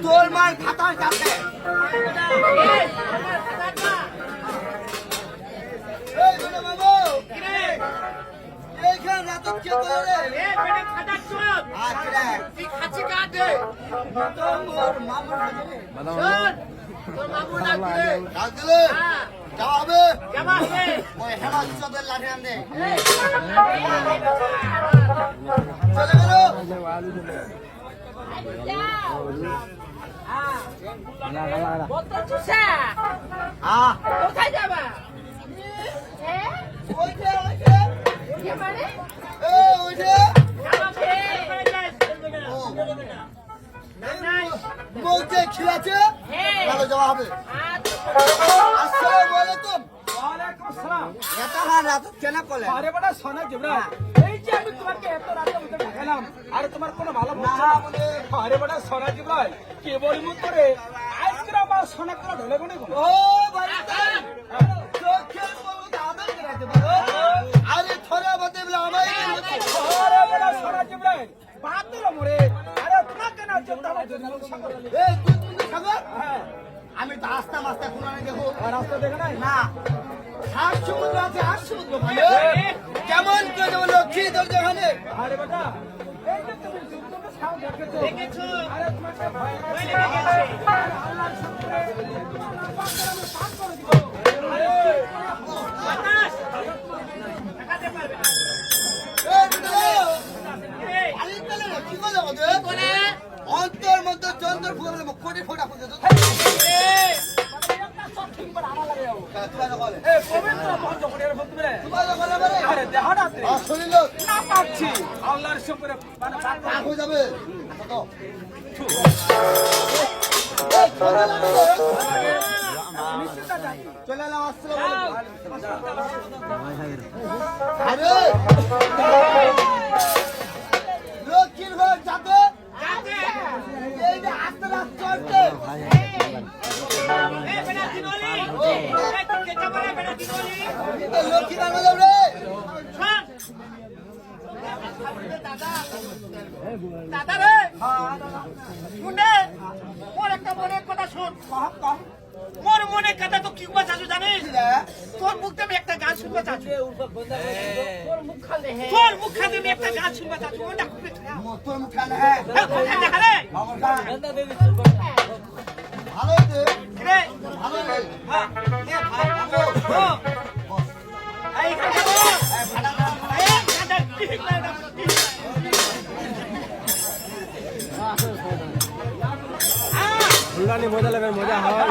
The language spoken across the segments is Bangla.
তোর মার খাতার কাছে কোথায় যাবা বউকে খিলাছে ভালো যাওয়া হবে। আসসালামু আলাইকুম। ওয়ালাইকুম আসসালাম। এটা হার রাত কেন করলে? আরে বড় সোনা জিবরা, এই যে আমি তোমাকে এত রাতে উঠে দেখালাম আর তোমার কোনো ভালো না বলে। আরে বড় সোনা জিবরা, কে বলি মুখ করে আজকে আমার সোনা করে ঢলে গনে গো। ও ভাই চোখে বউ দাদা করে বলো। আরে থরা বতে বলে আমায় আরে বড় সোনা জিবরা, বাতর মরে। আরে তোমাকে না চিন্তা করতে এই তুই সাগর। হ্যাঁ আমি তো আস্তা মাস্তা কোনানে দেখো। রাস্তা দেখে নাই না, হাত সমুদ্র আছে, হাত সমুদ্র কেমন করে লক্ষ্মী তোর যেখানে। আরে বেটা এই যে তুমি যুদ্ধটা সাউ দেখেছো, আরে তোমাকে ভয় লেগেছে। আল্লাহর শুকরে তোমার পাশে আমি পাক করে দিব। আরে বাতাস টাকাতে পারবে না। এই বেটা আলি তেলে কি বলে ওদের বলে অন্তর মধ্যে চন্দ্র ফুলে কোটি ফোটা ফুটে তো এই পবিত্র বন্ধ করে এর বলতে বলে পরিশ্রম করে মানে পাক হয়ে যাবে চলে এলাম আরে লক্ষ্মীর ঘর যাবে এইটা আস্তে আস্তে চলতে লক্ষ্মী রাখা যাবে রে দাদা রে শুনে মোর একটা মনের কথা শোন মোর মনে কথা তো কি কথা চাচু জানিস তোর মুখ থেকে একটা গান শুনবা চাচু তোর মুখ খান থেকে একটা গান শুনবা চাচু ওটা খুবই তোর মুখ খান হ্যাঁ ভালো রে রে ভালো রে হ্যাঁ এই গান ফুলদানি মজা লাগবে মজা হয়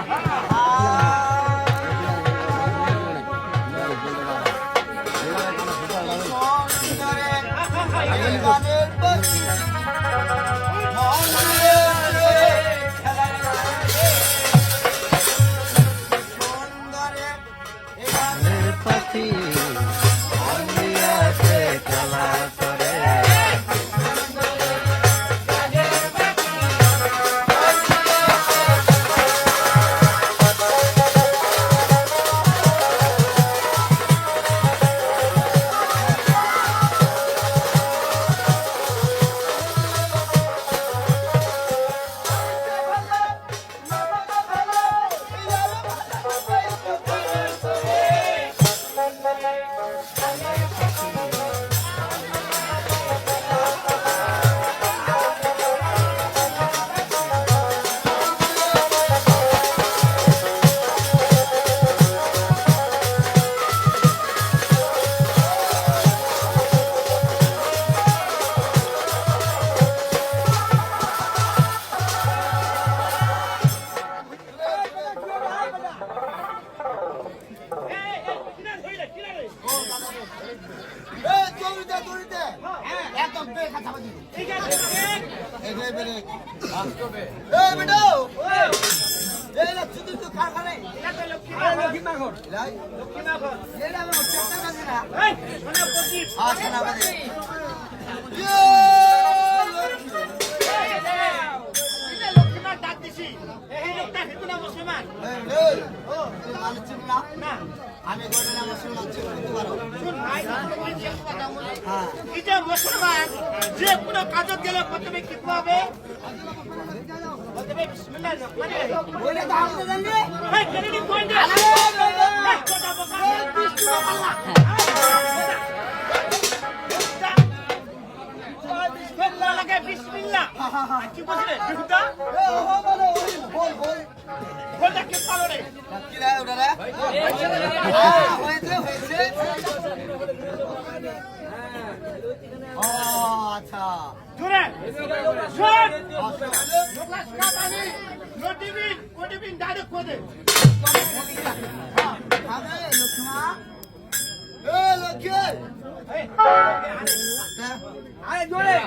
আমি গোটা মুসলমান চিনতে পারো এটা মুসলমান যে কোনো কাজত গেলে প্রথমে কি হবে প্রথমে বিসমিল্লাহ মানে বলে দাও আপনি জানেন এই কেনি কোন দে কথা বকা বিসমিল্লাহ লাগে বিসমিল্লাহ কি বলছিস বিহুদা ও বলে বল বল বলটা কি পালো রে কি রে ওটা রে হয়েছে হয়েছে ও আচ্ছা জোরে শোন লোকলা কাটানি নোটিবিন কোটিবিন ডাইরেক্ট কোদে আরে লক্ষ্মা এ লক্ষ্মী আরে জোরে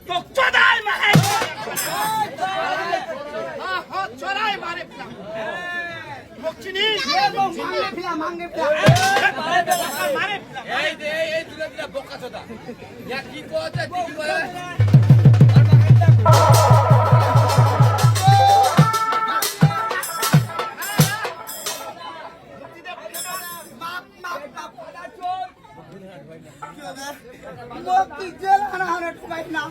তো চড়াই মারে চড়াই মারে চিনি মাঙ্গে মারে এই দুলা দিলা বোকা চোদা ইয়া কি কথা কি বলে কি জেল হানা হানা ঠুকাই না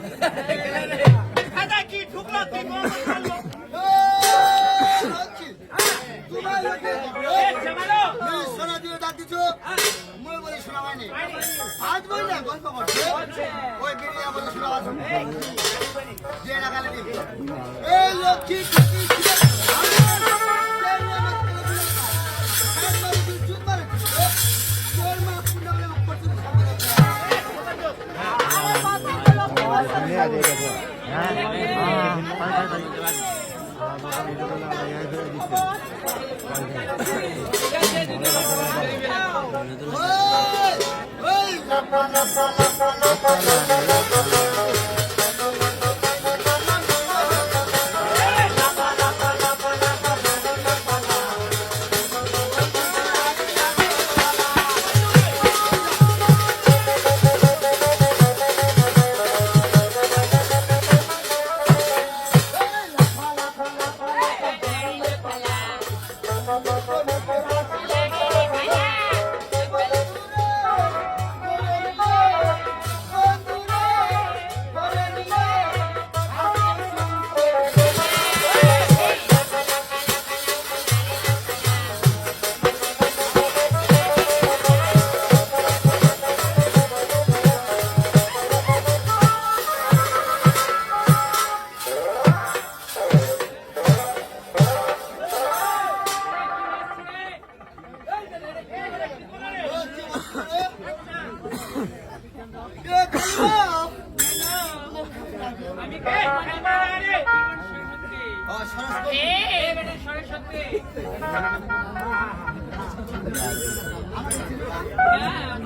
খাদা কি ঠুকলো তুই কোন করলো তোমার লোকে এ জামালো সোনা দিয়ে ডাক দিছো মই বলে শোনা হয়নি আজ বই না গল্প করছে ওই বিরিয়া বলে শোনা আছে যে না গালে দিবি এই লক্ষ্মী কি ওই লাপা লাপা লাপা লাপা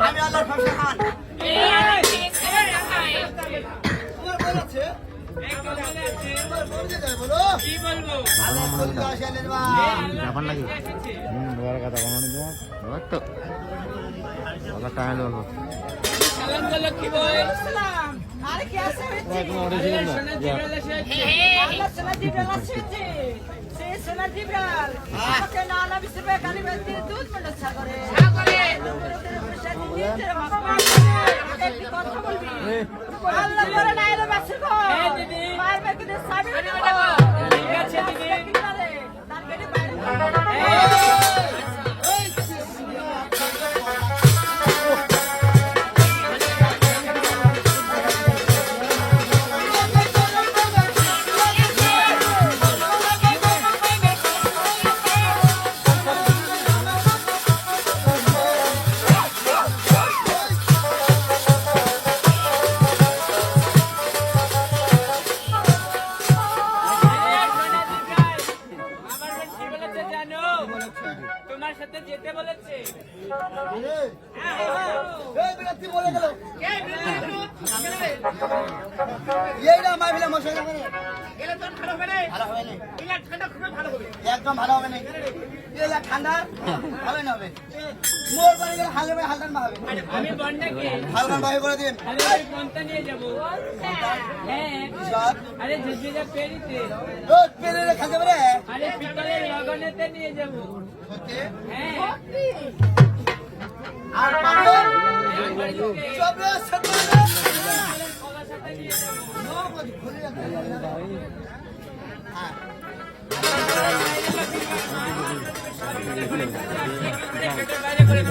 আমি আল্লাহর ফাঁসে খান তোমার বলেছে তোমার বলতে যায় বলো কি বলবো আল্লাহ বলতে আসেন বা ব্যাপার নাকি বড় কথা কোনো তোমার ব্যাপার তো ওটা টাইম লাগবে সালাম বলো কি বল সালাম আরে কি আছে আল্লাহ সোনা জিব্রাইল আসছে সে সোনা জিব্রাইল আমাকে নানা বিসবে কালি বেতে দুধ মন্ড সাগরে একটি কথা বলবি আল্লাহ করে নাই রে বাসির গো দিদি মারবে কি সাবি ঠিক আছে দিদি তার গেটে বাইরে তোমার সাথে যেতে বলেছে এই বিরক্তি বলে গেল এইটা মাইলে মশা যাবে এলে তো ভালো হবে না ভালো হবে না এলে ঠান্ডা খুবই ভালো হবে একদম ভালো হবে না এইটা ঠান্ডা হবে না হবে মোর বাড়ি গেলে হালবে হালদান মা হবে আমি বন্ডাকে হালদান বাড়ি করে দিন আরে ওই কোনটা নিয়ে যাব হ্যাঁ সব আরে জেজেজা পেরিতে ও পেলে খাতে পারে আরে পিতলের লগনেতে নিয়ে যাব ওকে হ্যাঁ আর পাগল সব সাথে সাথে নিয়ে যাব বাইরে করে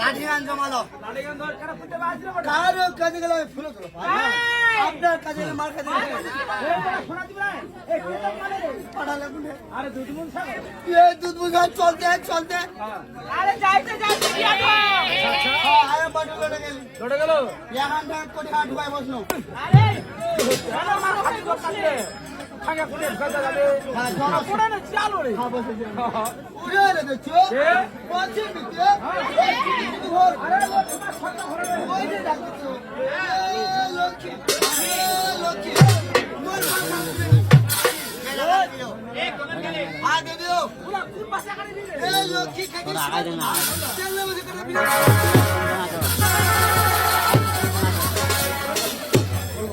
লাঠি গান জমালো কারো কাজে গেলে ফুলো তোলো আপনার কাজে গেলে মার কাজে দুধ বুঝা চলতে চলতে আরে যাইতে যাইতে বিয়া কর আরে বাটু লড়ে গেলি লড়ে গেল এখানটা কোটি হাত ঢুকাই বসলো আরে ভালো মারো খালি দোকানে খাগা করে গাদা গাবে হ্যাঁ জমা পড়ে না চালো রে উড়ে রে দেখছো পৌঁছে দিতে আরে লোক তোমার সন্ধ্যা ঘরে ওই যে ডাকছো লক্ষ্মী লক্ষ্মী মোর মাথা এ কোন গেলে আ দে দিও পুরা কোন পাশে করে দিলে এ লক্ষ্মী খাকি চলে বসে করে বিনা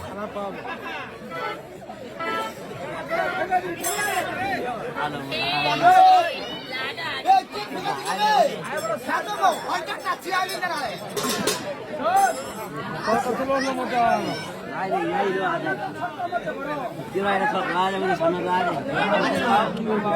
খারাপ পাবো কত আরে কি বলবো